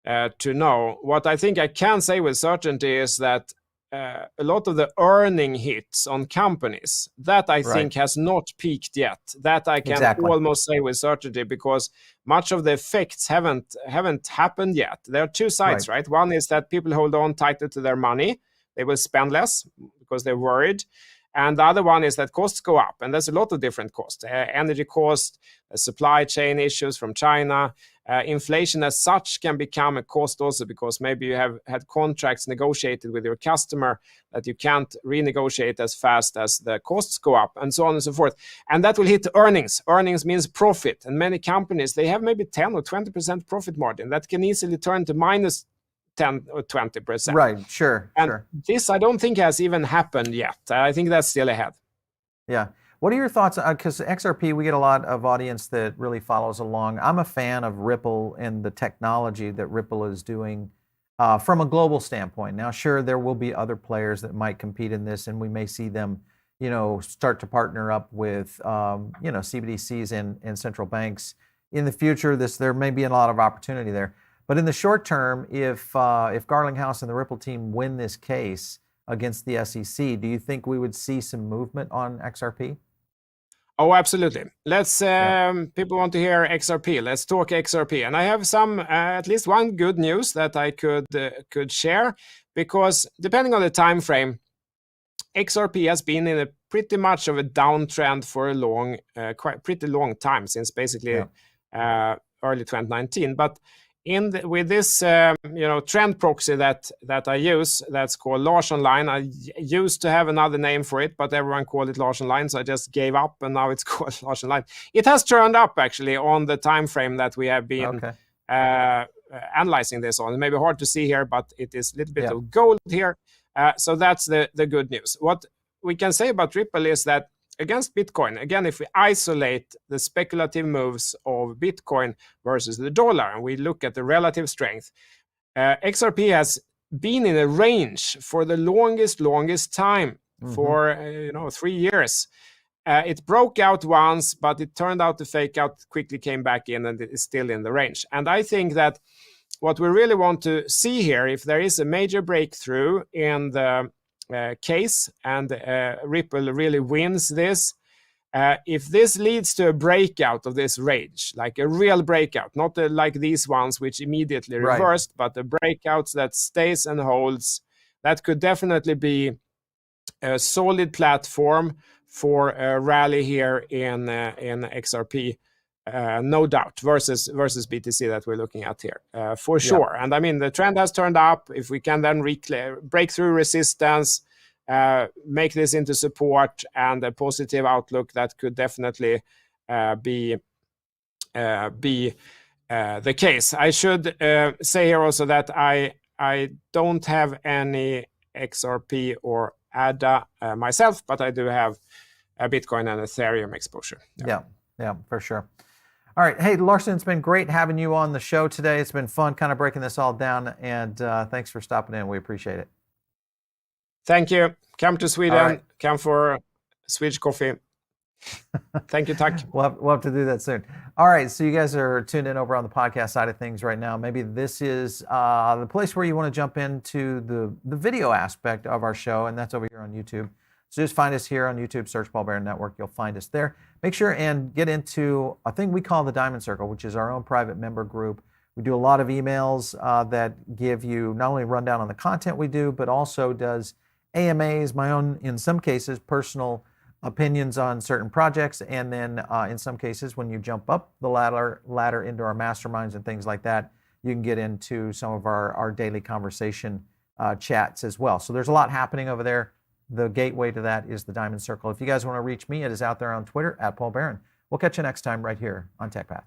to know. What I think I can say with certainty is that a lot of the earning hits on companies, that I think has not peaked yet. That I can almost say with certainty, because much of the effects haven't happened yet. There are two sides, right? One is that people hold on tighter to their money, they will spend less because they're worried. And the other one is that costs go up, and there's a lot of different costs. Energy cost, supply chain issues from China. Inflation as such can become a cost also, because maybe you have had contracts negotiated with your customer that you can't renegotiate as fast as the costs go up, and so on and so forth. And that will hit earnings. Earnings means profit. And many companies, they have maybe 10 or 20% profit margin. That can easily turn to minus 10 or 20%. Right, sure, and sure. This I don't think has even happened yet. I think that's still ahead. Yeah. What are your thoughts? Because XRP, we get a lot of audience that really follows along. I'm a fan of Ripple and the technology that Ripple is doing from a global standpoint. Now, sure, there will be other players that might compete in this, and we may see them, start to partner up with, CBDCs and central banks in the future. There may be a lot of opportunity there. But in the short term, if Garlinghouse and the Ripple team win this case against the SEC, do you think we would see some movement on XRP? Oh, absolutely. Let's. People want to hear XRP. Let's talk XRP. And I have some, at least one good news that I could share, because depending on the time frame, XRP has been in a pretty much of a downtrend for a pretty long time, since basically early 2019. But with this trend proxy that I use, that's called Larsson line. I used to have another name for it, but everyone called it Larsson line, so I just gave up, and now it's called Larsson line. It has turned up actually on the time frame that we have been analyzing this on. It may be hard to see here, but it is a little bit of gold here. So that's the good news. What we can say about Ripple is that against Bitcoin, again, if we isolate the speculative moves of Bitcoin versus the dollar, and we look at the relative strength, XRP has been in a range for the longest time, for 3 years. It broke out once, but it turned out to fake out, quickly came back in, and it is still in the range. And I think that what we really want to see here, if there is a major breakthrough in the case and Ripple really wins this, if this leads to a breakout of this range, like a real breakout, not like these ones which immediately reversed, but the breakouts that stays and holds, that could definitely be a solid platform for a rally here in XRP. No doubt, versus BTC that we're looking at here, for sure. And I mean, the trend has turned up. If we can then break through resistance, make this into support and a positive outlook, that could definitely be the case. I should say here also that I don't have any XRP or ADA myself, but I do have a Bitcoin and Ethereum exposure. Yeah, for sure. All right. Hey, Larsson, it's been great having you on the show today. It's been fun kind of breaking this all down, and thanks for stopping in. We appreciate it. Thank you. Come to Sweden. Come for Swedish coffee. Thank you, Tack. We'll have to do that soon. All right. So you guys are tuned in over on the podcast side of things right now. Maybe this is the place where you want to jump into the video aspect of our show, and that's over here on YouTube. So just find us here on YouTube, search Paul Barron Network. You'll find us there. Make sure and get into a thing we call the Diamond Circle, which is our own private member group. We do a lot of emails that give you not only a rundown on the content we do, but also does AMAs, my own, in some cases, personal opinions on certain projects. And then in some cases, when you jump up the ladder into our masterminds and things like that, you can get into some of our daily conversation chats as well. So there's a lot happening over there. The gateway to that is the Diamond Circle. If you guys want to reach me, it is out there on Twitter, @Paul Barron. We'll catch you next time right here on TechPath.